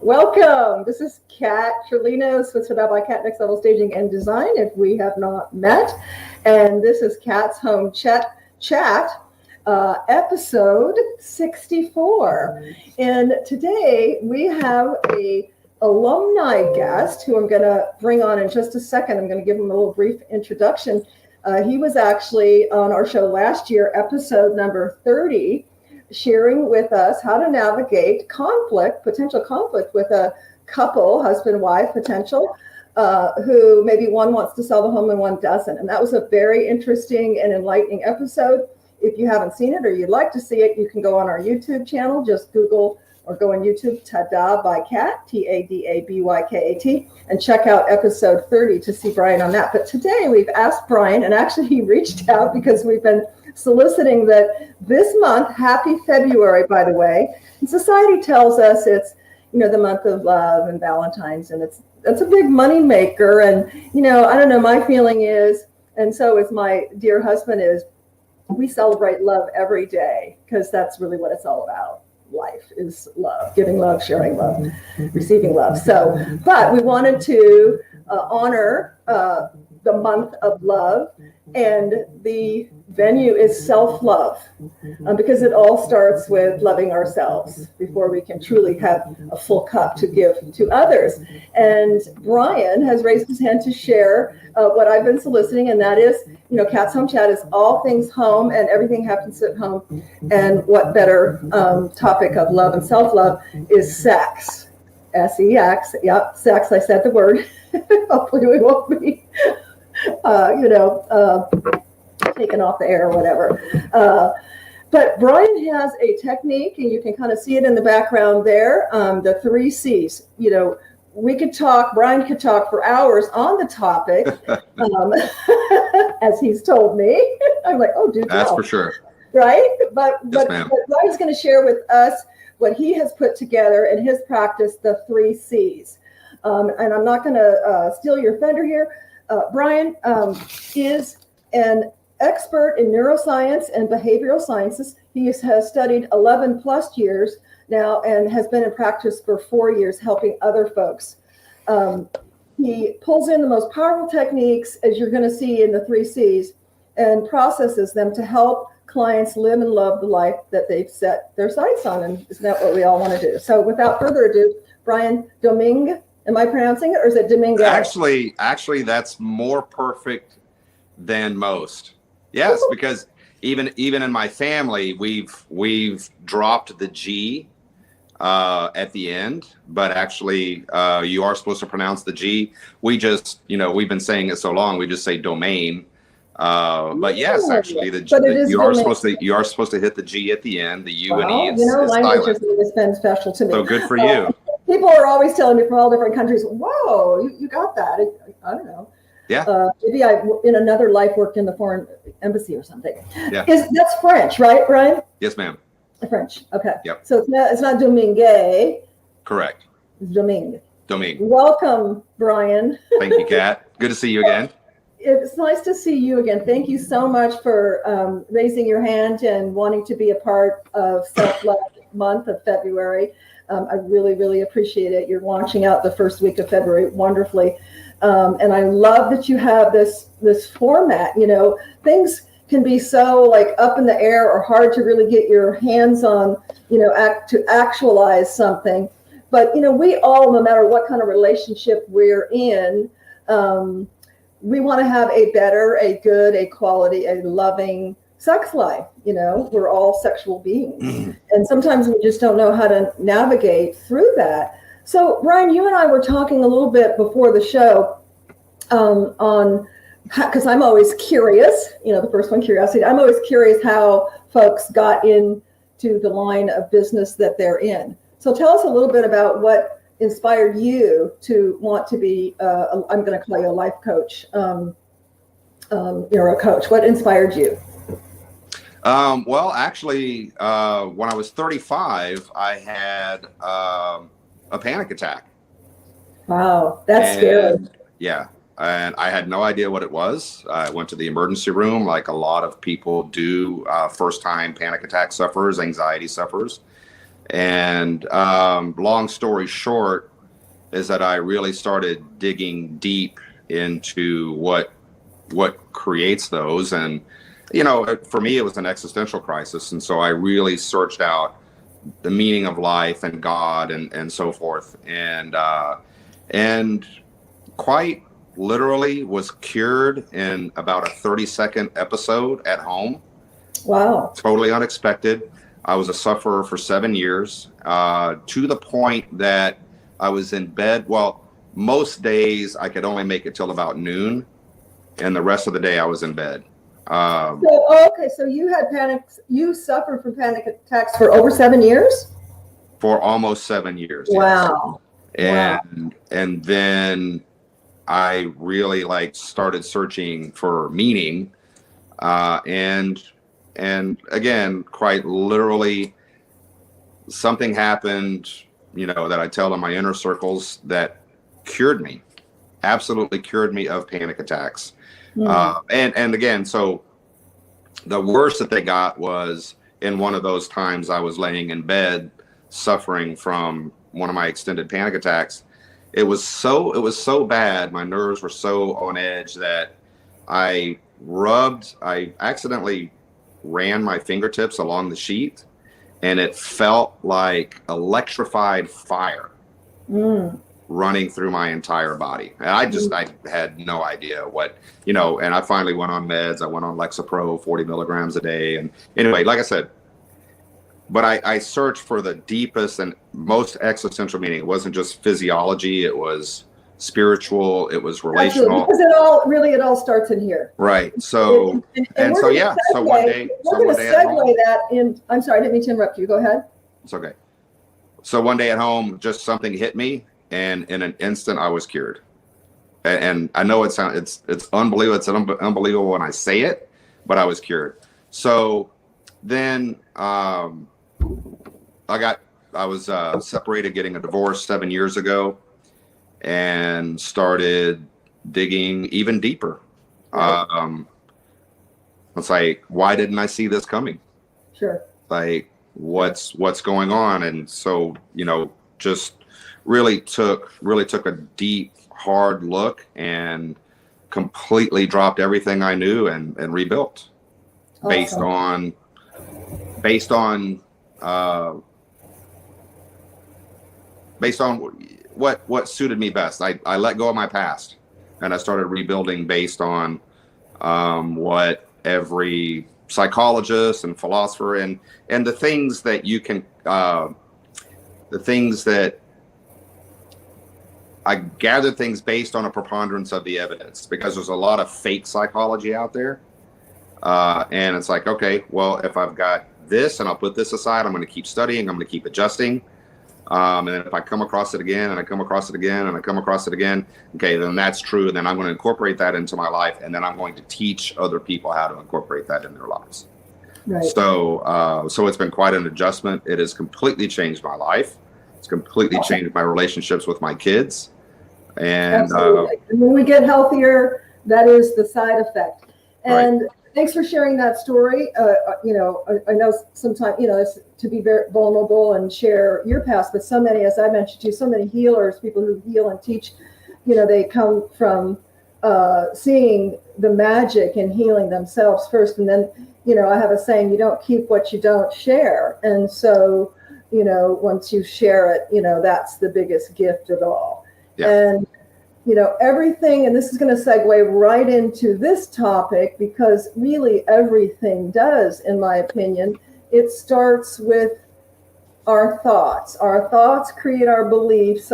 Welcome. This is Kat Trulino, Switzerland by Kat Next Level Staging and Design, if we have not met. And this is Kat's Home Chat, episode 64. And today we have a alumni guest who I'm going to bring on in just a second. I'm going to give him a little brief introduction. He was actually on our show last year, episode number 30, sharing with us how to navigate potential conflict with a couple, husband, wife, potential, who maybe one wants to sell the home and one doesn't. And that was a very interesting and enlightening episode. If you haven't seen it or you'd like to see it, you can go on our YouTube channel. Just Google or go on YouTube, Tada by Kat, Tadabykat, and check out episode 30 to see Brian on that. But today we've asked Brian, and actually he reached out because we've been soliciting that this month, happy February, by the way, and society tells us it's, the month of love and Valentine's, and that's a big money maker. And, I don't know, my feeling is, and so is my dear husband, is we celebrate love every day because that's really what it's all about. Life is love, giving love, sharing love, receiving love. So, but we wanted to honor the month of love, and the venue is self-love, because it all starts with loving ourselves before we can truly have a full cup to give to others. And Brian has raised his hand to share what I've been soliciting, and that is, Kat's Home Chat is all things home, and everything happens at home. And what better topic of love and self-love is sex. S-E-X. Yep, sex. I said the word. Hopefully we won't be taken off the air or whatever. But Brian has a technique, and you can kind of see it in the background there, the 3 C's. Brian could talk for hours on the topic, as he's told me. I'm like, oh, dude. That's for sure. Right? But yes, Brian's going to share with us what he has put together in his practice, the 3 C's. And I'm not going to steal your thunder here. Brian is an expert in neuroscience and behavioral sciences. He has studied 11 plus years now and has been in practice for 4 years helping other folks. He pulls in the most powerful techniques, as you're going to see in the 3 C's, and processes them to help clients live and love the life that they've set their sights on. And isn't that what we all want to do? So without further ado, Brian Domingue, am I pronouncing it, or is it Domingue? Actually, that's more perfect than most. Yes, because even in my family, we've dropped the G at the end, but actually you are supposed to pronounce the G. We just, we've been saying it so long, we just say domain. But yes, actually, you are supposed to hit the G at the end. The U and E is language silent. has been special to me. So good for you. People are always telling me from all different countries, whoa, you got that. I don't know. Yeah. Maybe I, in another life, worked in the foreign embassy or something. Yeah. That's French, right, Brian? Yes, ma'am. French. Okay. Yep. So it's not Domingue. Correct. It's Domingue. Domingue. Welcome, Brian. Thank you, Kat. Good to see you again. It's nice to see you again. Thank you so much for raising your hand and wanting to be a part of Self-Love Month of February. I really, really appreciate it. You're launching out the first week of February wonderfully. And I love that you have this format. Things can be so like up in the air or hard to really get your hands on, to actualize something. But, we all, no matter what kind of relationship we're in, we want to have a better, a good, a quality, a loving sex life. We're all sexual beings. And sometimes we just don't know how to navigate through that. So, Brian, you and I were talking a little bit before the show on, because I'm always curious, the first one, curiosity. I'm always curious how folks got into the line of business that they're in. So tell us a little bit about what inspired you to want to be, I'm going to call you a life coach. You're a coach. What inspired you? Well, actually, when I was 35, I had a panic attack. Wow, that's scary. Yeah, and I had no idea what it was. I went to the emergency room like a lot of people do, first-time panic attack sufferers, anxiety sufferers. And long story short is that I really started digging deep into what creates those. And, you know, for me, it was an existential crisis. And so I really searched out the meaning of life and God and so forth. And quite literally was cured in about a 30-second episode at home. Wow. Totally unexpected. I was a sufferer for 7 years, to the point that I was in bed. Well, most days I could only make it till about noon, and the rest of the day I was in bed. So you suffered from panic attacks for over 7 years? For almost 7 years. Wow. Yes. Wow. And then I really started searching for meaning, and again, quite literally, something happened, that I tell in my inner circles that cured me, absolutely cured me of panic attacks. And again, so the worst that they got was in one of those times I was laying in bed suffering from one of my extended panic attacks. It was so bad. My nerves were so on edge that I accidentally ran my fingertips along the sheet, and it felt like electrified fire running through my entire body. And I had no idea what, and I finally went on meds. I went on Lexapro, 40 milligrams a day. And anyway, like I said, but I searched for the deepest and most existential meaning. It wasn't just physiology. It was spiritual. It was relational. Absolutely, because it all starts in here. Right. So, so one day at home, that in, I'm sorry, I didn't mean to interrupt you. Go ahead. It's okay. So one day at home, just something hit me, and in an instant I was cured. And I know it's unbelievable. It's unbelievable when I say it, but I was cured. So then, I was separated, getting a divorce 7 years ago, and started digging even deeper. It's like, why didn't I see this coming? Sure. Like, what's going on? And so, just really took a deep, hard look and completely dropped everything I knew and rebuilt. Awesome. based on what suited me best. I let go of my past, and I started rebuilding based on what every psychologist and philosopher and the things that you can the things that I gather things based on a preponderance of the evidence, because there's a lot of fake psychology out there, and it's like, okay, well, if I've got this and I'll put this aside, I'm going to keep studying, I'm going to keep adjusting. And then if I come across it again, and I come across it again, and I come across it again, okay, then that's true. And then I'm going to incorporate that into my life, and then I'm going to teach other people how to incorporate that in their lives. Right. So it's been quite an adjustment. It has completely changed my life. It's completely changed my relationships with my kids. And when we get healthier, that is the side effect. And right. Thanks for sharing that story. I know sometimes, it's to be very vulnerable and share your past, but so many, as I mentioned to you, so many healers, people who heal and teach, they come from seeing the magic in healing themselves first. And then, I have a saying, you don't keep what you don't share. And so, once you share it, that's the biggest gift of all. Yeah. And everything, and this is going to segue right into this topic, because really everything does, in my opinion. It starts with our thoughts. Our thoughts create our beliefs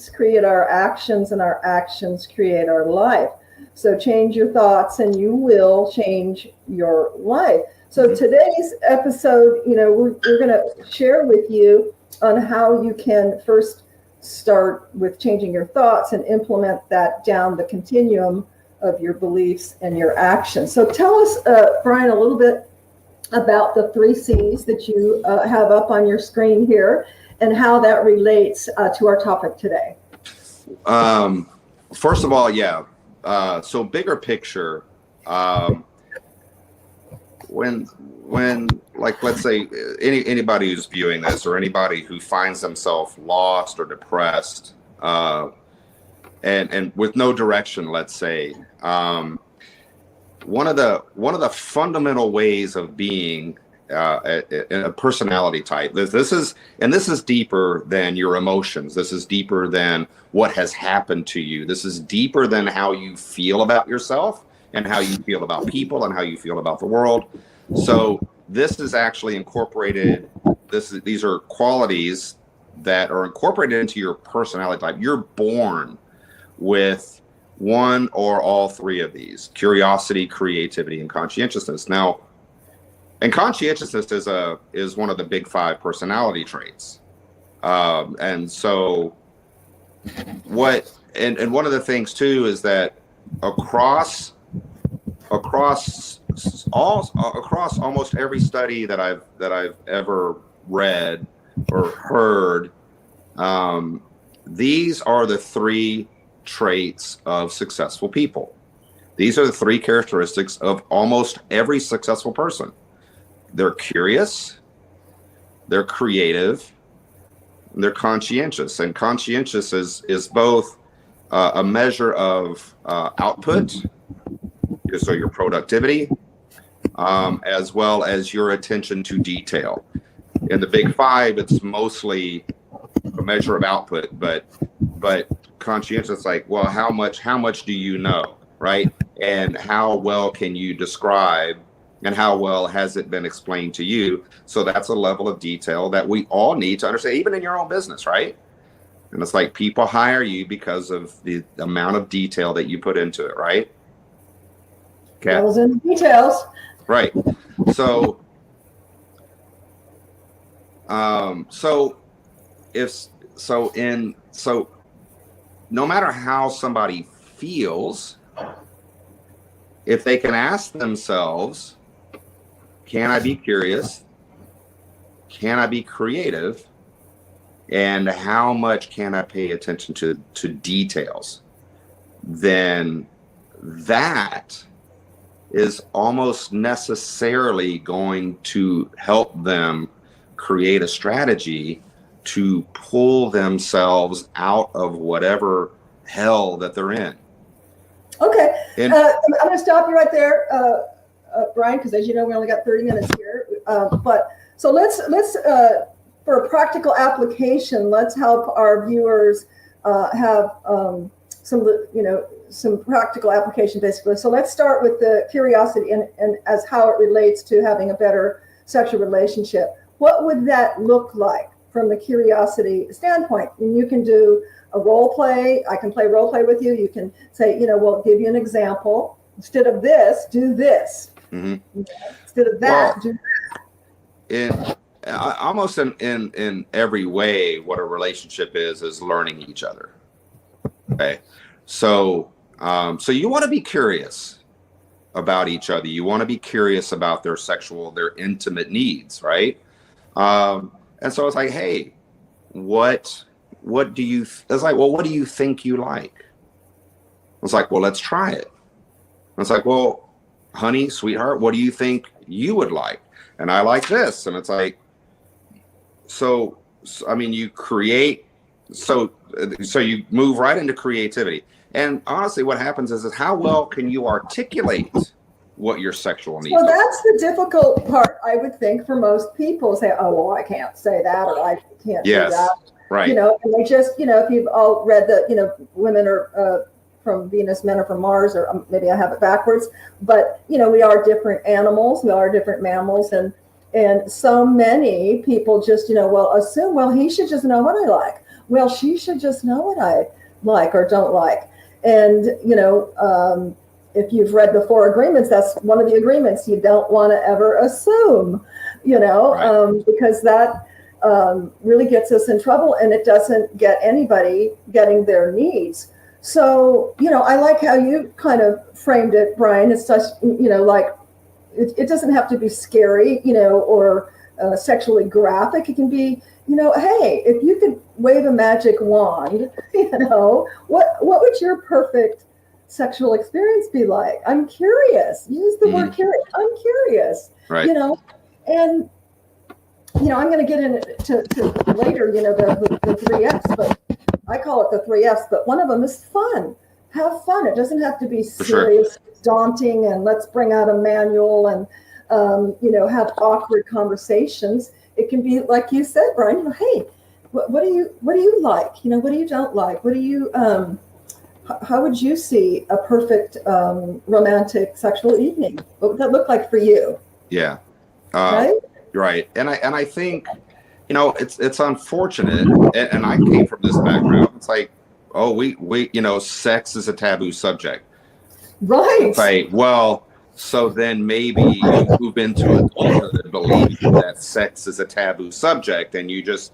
create our actions, and our actions create our life. So change your thoughts and you will change your life. So today's episode, we're going to share with you on how you can first start with changing your thoughts and implement that down the continuum of your beliefs and your actions. So tell us, Brian, a little bit about the 3 C's that you have up on your screen here, and how that relates to our topic today. First of all, so bigger picture, when like, let's say anybody who's viewing this, or anybody who finds themselves lost or depressed, and with no direction, let's say, one of the fundamental ways of being a personality type. This is deeper than your emotions. This is deeper than what has happened to you. This is deeper than how you feel about yourself and how you feel about people and how you feel about the world. So this is actually incorporated. These are qualities that are incorporated into your personality type. You're born with one or all three of these: curiosity, creativity, and conscientiousness. Now, and conscientiousness is one of the big 5 personality traits. And so and one of the things too is that across almost every study that I've ever read or heard, these are the 3 traits of successful people. These are the 3 characteristics of almost every successful person. They're curious, they're creative, and they're conscientious. And conscientious is both a measure of output, so your productivity, as well as your attention to detail. In the big 5, it's mostly a measure of output, but conscientious, like, well, how much do you know, right? And how well can you describe, and how well has it been explained to you? So that's a level of detail that we all need to understand, even in your own business, right? And it's like, people hire you because of the amount of detail that you put into it, right? Okay. Those in the details. Right. So, no matter how somebody feels, if they can ask themselves, can I be curious? Can I be creative? And how much can I pay attention to details? Then that is almost necessarily going to help them create a strategy to pull themselves out of whatever hell that they're in. Okay. I'm going to stop you right there, Brian, because as you know, we only got 30 minutes here. But so let's for a practical application, let's help our viewers have some practical application, basically. So let's start with the curiosity and as how it relates to having a better sexual relationship. What would that look like from the curiosity standpoint? And you can do a role play. I can play role play with you. You can say, we'll give you an example. Instead of this, do this. Mm-hmm. Instead of that, do that. Almost in every way, what a relationship is learning each other. Okay. So you want to be curious about each other. You want to be curious about their intimate needs, right? And so it's like, hey, what do you? It's like, well, what do you think you like? It's like, well, let's try it. It's like, well, honey, sweetheart, what do you think you would like? And I like this. And it's like, so I mean, you create. So you move right into creativity. And honestly, what happens is how well can you articulate what your sexual needs are? Well, that's the difficult part, I would think, for most people. Say, oh, well, I can't say that, or I can't do that. Right. And they just, if you've all read the, women are from Venus, men are from Mars, or maybe I have it backwards. But, we are different animals. We are different mammals. And so many people just, assume, well, he should just know what I like. Well, she should just know what I like or don't like. And, if you've read the 4 agreements, that's one of the agreements. You don't want to ever assume, right. Because that really gets us in trouble, and it doesn't get anybody getting their needs. So, I like how you kind of framed it, Brian. It's such, like, it doesn't have to be scary, or sexually graphic. It can be, hey, if you could wave a magic wand, what would your perfect sexual experience be like? I'm curious. Use the word curious. I'm curious. Right. And, I'm going to get into later, the three F's, but I call it the three F's, but one of them is fun. Have fun. It doesn't have to be serious, daunting, and let's bring out a manual and, have awkward conversations. It can be, like you said, Brian, hey, what do you like? What do you don't like? What do you, how would you see a perfect romantic sexual evening? What would that look like for you? Yeah. Right? Right. And I think, it's unfortunate. And I came from this background. It's like, oh, we sex is a taboo subject. Right. It's like, well, so then maybe you move into adulthood believing that sex is a taboo subject, and you just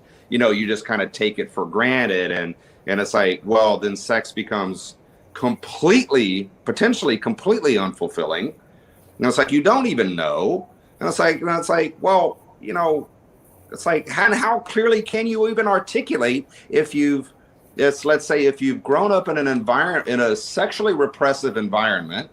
kind of take it for granted. And it's like, well, then sex becomes potentially completely unfulfilling. And it's like, you don't even know. And it's like, well, it's like, how clearly can you even articulate let's say if you've grown up in in a sexually repressive environment,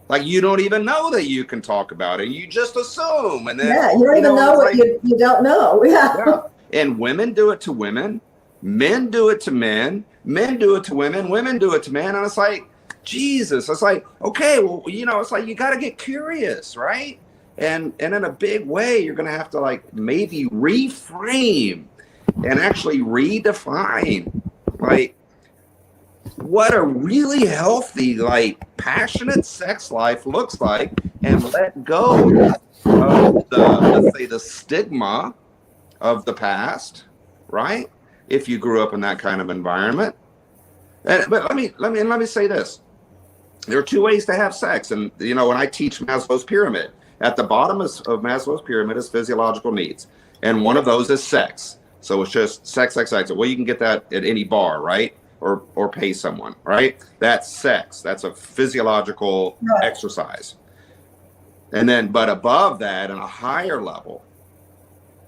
like you don't even know that you can talk about it. You just assume. And then, you don't even know what you don't know. Yeah. And women do it to women. Men do it to men. Men do it to women. Women do it to men. And it's like, Jesus, it's like, okay, well, it's like, you got to get curious, right? And in a big way, you're going to have to like maybe reframe and actually redefine like what a really healthy, like passionate sex life looks like, and let go of let's say the stigma of the past, right? If you grew up in that kind of environment. But let me say this. There are two ways to have sex. And, when I teach Maslow's pyramid, at the bottom of Maslow's pyramid is physiological needs. And one of those is sex. So it's just sex. Well, you can get that at any bar, right? Or pay someone, right? That's sex. That's a physiological exercise. And then, but above that, on a higher level,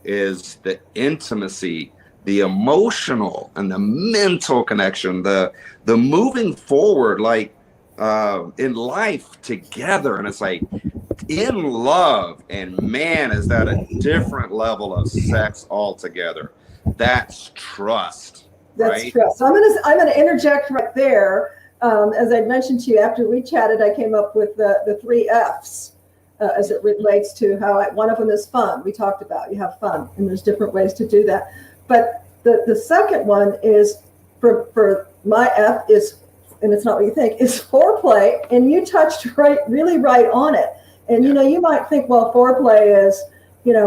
is the intimacy, the emotional and the mental connection, the moving forward, like in life together. And it's like in love, and man, is that a different level of sex altogether. That's trust. That's right? trust. So I'm gonna interject right there. As I mentioned to you after we chatted, I came up with the three F's as it relates to how one of them is fun. We talked about you have fun, and there's different ways to do that. But the second one is for my F is, and it's not what you think, is foreplay. And you touched really right on it. And you might think, well, foreplay is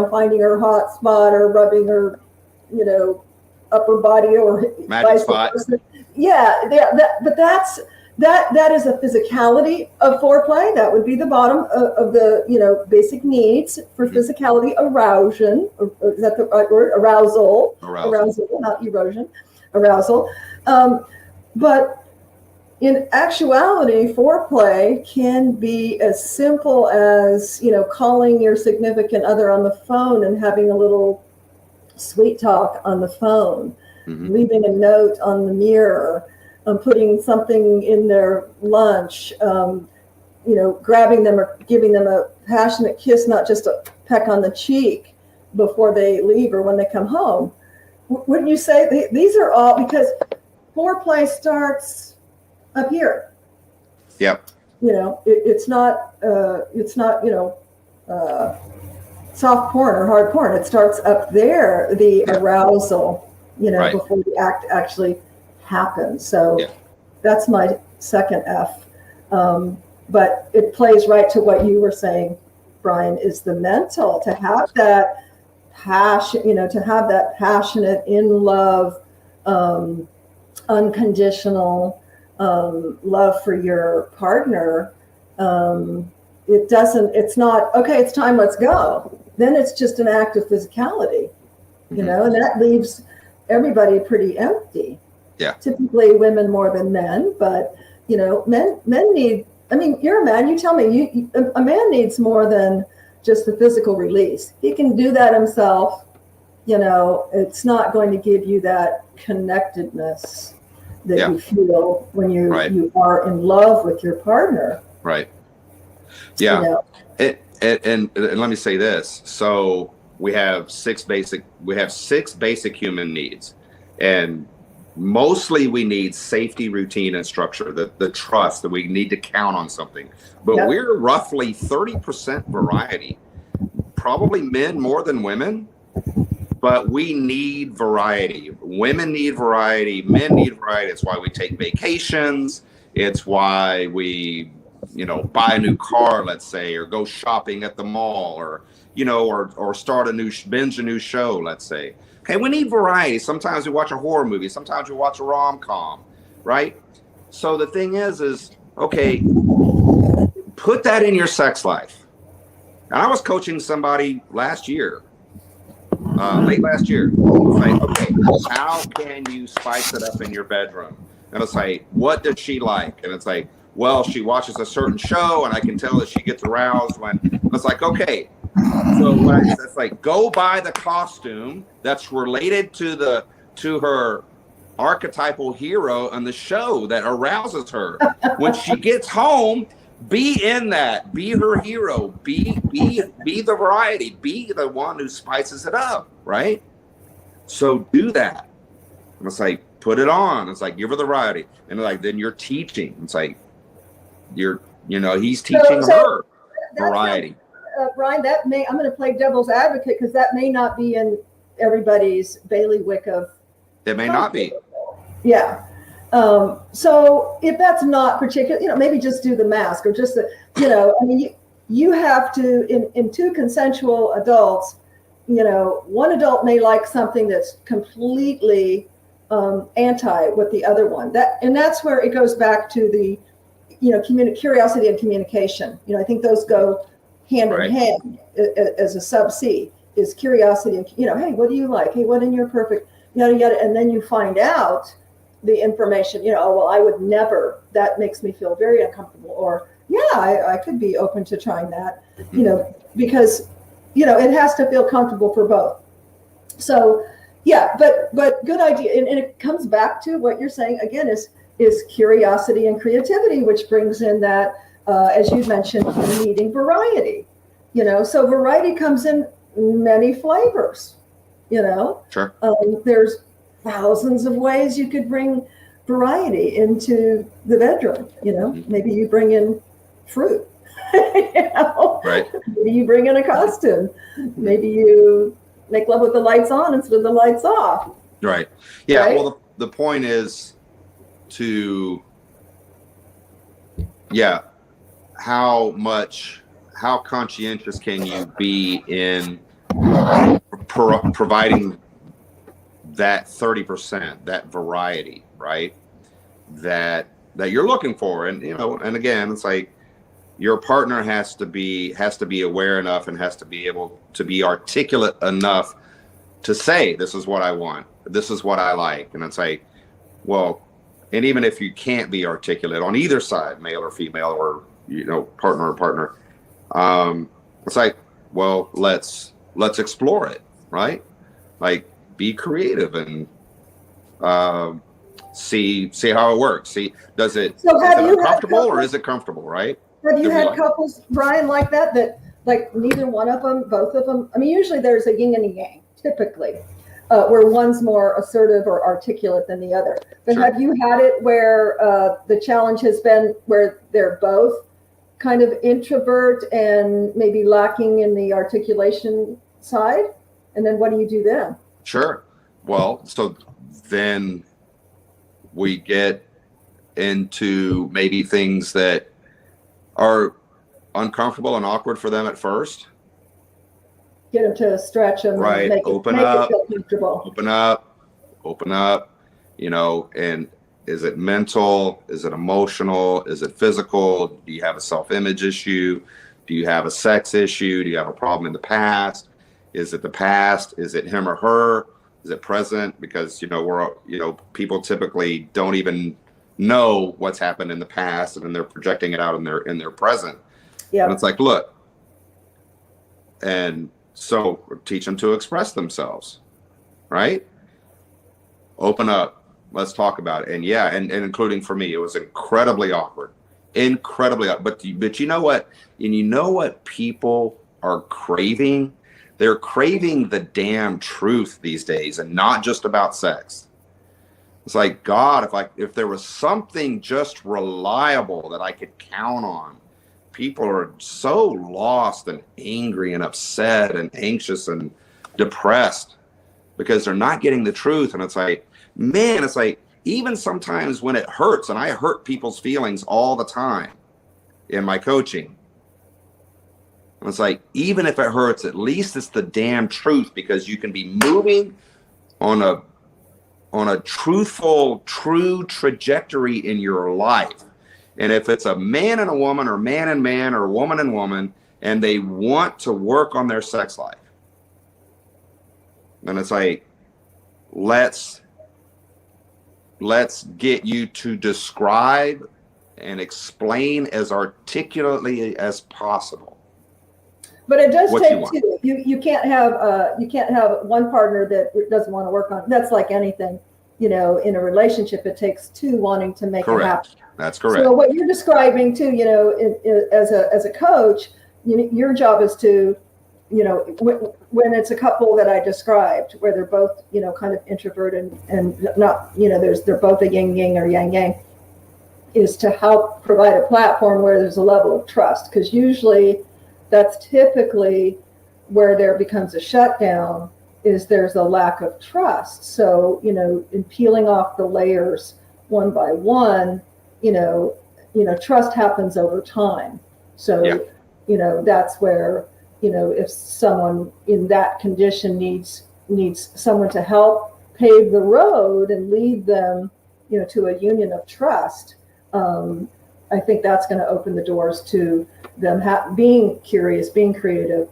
finding her hot spot or rubbing her upper body or magic spot. But that is a physicality of foreplay. That would be the bottom of the basic needs for physicality. Arousal. Is that the right word? Arousal, not erosion. Arousal. But in actuality, foreplay can be as simple as calling your significant other on the phone and having a little sweet talk on the phone, leaving a note on the mirror, putting something in their lunch, grabbing them or giving them a passionate kiss, not just a peck on the cheek before they leave or when they come home. Wouldn't you say these are all, because foreplay starts up here? Yep. It's not soft porn or hard porn. It starts up there, the arousal, before the act actually happens. So that's my second F. But it plays right to what you were saying, Brian, is the mental, to have that passion, to have that passionate, in love, unconditional love for your partner. It's not, okay, it's time, let's go. Then it's just an act of physicality, and that leaves everybody pretty empty. Yeah. Typically women more than men, but men need, you're a man, you tell me, a man needs more than just the physical release. He can do that himself. It's not going to give you that connectedness that you feel when you are in love with your partner. Right. Yeah. and let me say this. So we have six basic human needs, and mostly we need safety, routine, and structure, the trust that we need to count on something. But Yep. we're roughly 30% variety, probably men more than women, but we need variety. Women need variety, men need variety. It's why we take vacations. It's why we, buy a new car, let's say, or go shopping at the mall, or, or start binge a new show, let's say. Okay, we need variety. Sometimes we watch a horror movie. Sometimes we watch a rom-com, right? So the thing is, okay, put that in your sex life. And I was coaching somebody last year, late last year. Like, okay, how can you spice it up in your bedroom? And it's like, what does she like? And it's like, well, she watches a certain show, and I can tell that she gets aroused when. It's like, okay, so it's like, go buy the costume that's related to her archetypal hero on the show that arouses her. When she gets home, be in that, be her hero, be the variety, be the one who spices it up, right? So do that. And it's like, put it on. It's like, give her the variety. And like, then you're teaching. It's like, he's teaching her variety. Brian, I'm going to play devil's advocate, because that may not be in everybody's bailiwick of. It may not be. Yeah. So if that's not particular, maybe just do the mask, or just you have to, in two consensual adults, one adult may like something that's completely anti what the other one. That's where it goes back to the, curiosity and communication. I think those go hand in hand as a sub C, is curiosity and, hey, what do you like? Hey, what in your perfect, yada, yada. And then you find out the information, oh, well, I would never, that makes me feel very uncomfortable. Or, yeah, I could be open to trying that, because, it has to feel comfortable for both. So, yeah, but good idea. And it comes back to what you're saying again, is curiosity and creativity, which brings in that, as you mentioned, needing variety, so variety comes in many flavors, Sure. There's thousands of ways you could bring variety into the bedroom. Maybe you bring in fruit, Right. Maybe you bring in a costume. Maybe you make love with the lights on instead of the lights off. Right. Yeah. Right? Well, the point is how conscientious can you be in providing that 30%, that variety, right? That you're looking for. And, and again, it's like, your partner has to be aware enough, and has to be able to be articulate enough to say, this is what I want, this is what I like. And it's like, well, and even if you can't be articulate on either side, male or female, or, partner, it's like, well, let's explore it, right? Like, be creative and see how it works. See, is it uncomfortable, or is it comfortable, right? Have you had couples, Brian, like that like neither one of them, both of them? I mean, usually there's a yin and a yang, typically, where one's more assertive or articulate than the other. But Sure. Have you had it where the challenge has been where they're both kind of introvert and maybe lacking in the articulation side? And then what do you do then? Sure. Well, so then we get into maybe things that are uncomfortable and awkward for them at first. Get them to stretch them, right? Make Open it up, feel comfortable. open up, and is it mental? Is it emotional? Is it physical? Do you have a self-image issue? Do you have a sex issue? Do you have a problem in the past? Is it the past? Is it him or her? Is it present? Because, people typically don't even know what's happened in the past, and then they're projecting it out in their present. Yeah. And it's like, look, and so teach them to express themselves, right? Open up. Let's talk about it. And yeah, and including for me, it was incredibly awkward. incredibly. But you know what? And you know what people are craving? They're craving the damn truth these days, and not just about sex. It's like, God, if there was something just reliable that I could count on. People are so lost and angry and upset and anxious and depressed because they're not getting the truth. And it's like, man, it's like, even sometimes when it hurts, and I hurt people's feelings all the time in my coaching. And it's like, even if it hurts, at least it's the damn truth, because you can be moving on a truthful, true trajectory in your life. And if it's a man and a woman, or man and man, or woman and woman, and they want to work on their sex life, then it's like, let's get you to describe and explain as articulately as possible. But it does take two. You can't have one partner that doesn't want to work on it. That's like anything, in a relationship. It takes two wanting to make it happen. That's correct. So what you're describing too, as a coach, your job is to, when it's a couple that I described, where they're both, kind of introverted and not, they're both a yin yang or yang yang, is to help provide a platform where there's a level of trust, because usually that's typically where there becomes a shutdown, is there's a lack of trust. So, in peeling off the layers one by one, trust happens over time. So, that's where, if someone in that condition needs someone to help pave the road and lead them, to a union of trust, I think that's going to open the doors to them being curious, being creative.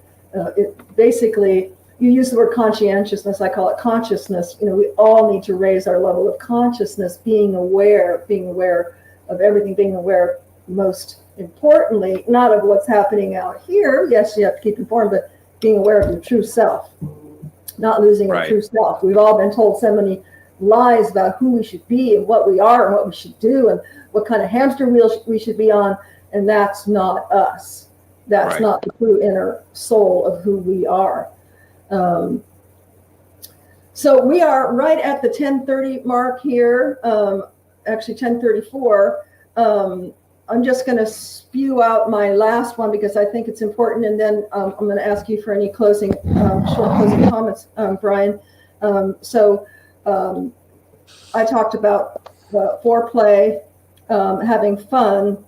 Basically, you use the word conscientiousness. I call it consciousness. We all need to raise our level of consciousness, being aware of everything, being aware, most importantly, not of what's happening out here. Yes, you have to keep informed, but being aware of your true self, not losing our true self. We've all been told so many lies about who we should be and what we are and what we should do and what kind of hamster wheel we should be on. And that's not us. That's not the true inner soul of who we are. So we are right at the 10:30 mark here. Actually 10:34. I'm just going to spew out my last one because I think it's important, and then I'm going to ask you for any short closing comments, Brian. I talked about foreplay, having fun,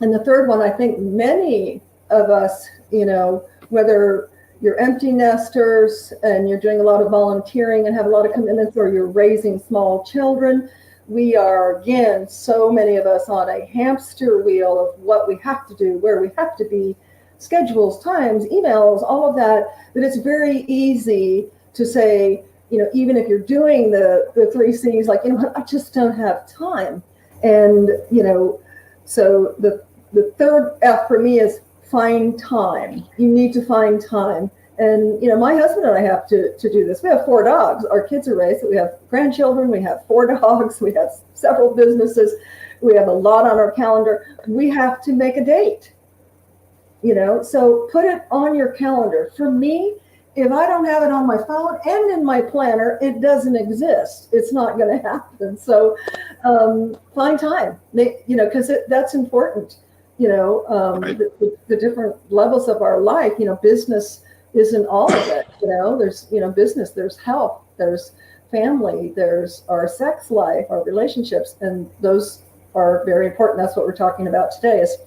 and the third one, I think many of us, whether you're empty nesters and you're doing a lot of volunteering and have a lot of commitments, or you're raising small children, we are, again, so many of us on a hamster wheel of what we have to do, where we have to be, schedules, times, emails, all of that it's very easy to say, even if you're doing the 3 C's, like, I just don't have time. And, so the third F for me is find time. You need to find time. And, my husband and I have to do this. We have 4 dogs. Our kids are raised. We have grandchildren. We have 4 dogs. We have several businesses. We have a lot on our calendar. We have to make a date, so put it on your calendar. For me, if I don't have it on my phone and in my planner, it doesn't exist. It's not going to happen. So find time, because that's important. The different levels of our life, business isn't all of it. There's, business, there's health, there's family, there's our sex life, our relationships, and those are very important. That's what we're talking about today, is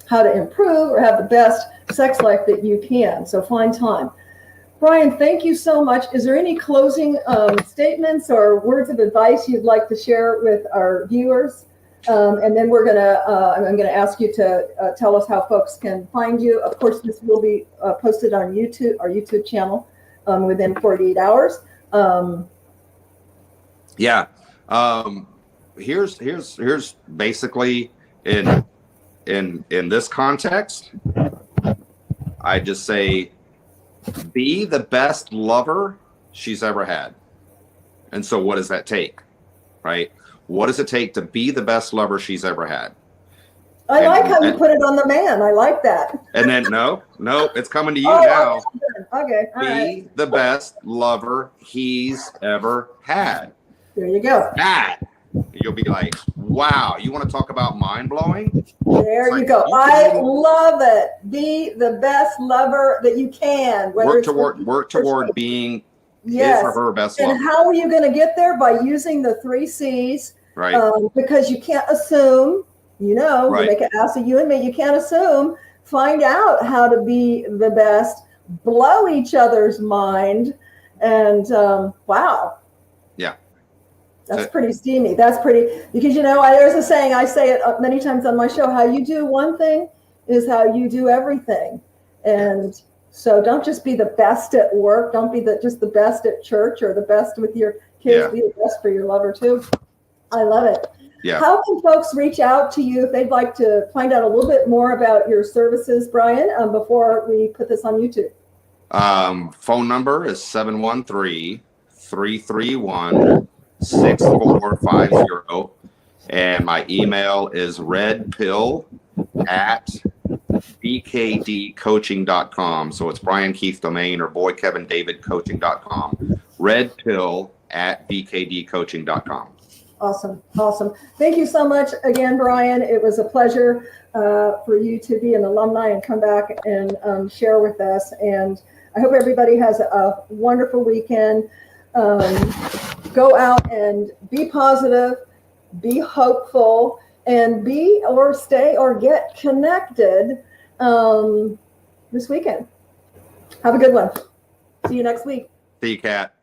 how to improve or have the best sex life that you can. So find time. Brian, thank you so much. Is there any closing statements or words of advice you'd like to share with our viewers? And then I'm gonna ask you to tell us how folks can find you. Of course, this will be posted on YouTube, our YouTube channel, within 48 hours. Here's basically in this context, I just say, be the best lover she's ever had. And so what does that take, right? What does it take to be the best lover she's ever had? I like how you put it on the man. I like that. And then no, it's coming to you Oh, now. Okay. All Be right. the best lover he's ever had. There you go. That you'll be like, wow, you want to talk about mind blowing? There you go. I love it. Be the best lover that you can. Work toward being his or her best lover. And how are you going to get there? By using the 3 C's. Right. Because you can't assume, Right. you make an ass of you and me. You can't assume. Find out how to be the best. Blow each other's mind. And wow. Yeah. That's pretty steamy. That's pretty, because, there's a saying, I say it many times on my show, how you do one thing is how you do everything. And so don't just be the best at work. Don't be just the best at church or the best with your kids. Yeah. Be the best for your lover too. I love it. Yeah. How can folks reach out to you if they'd like to find out a little bit more about your services, Brian, before we put this on YouTube? Phone number is 713-331-6450. And my email is redpill@bkdcoaching.com. So it's Brian Keith Domain or boykevin-david-coaching.com. redpill@bkdcoaching.com. Awesome. Thank you so much again, Brian. It was a pleasure for you to be an alumni and come back and share with us. And I hope everybody has a wonderful weekend. Go out and be positive, be hopeful, and be or stay or get connected this weekend. Have a good one. See you next week. See you, Kat.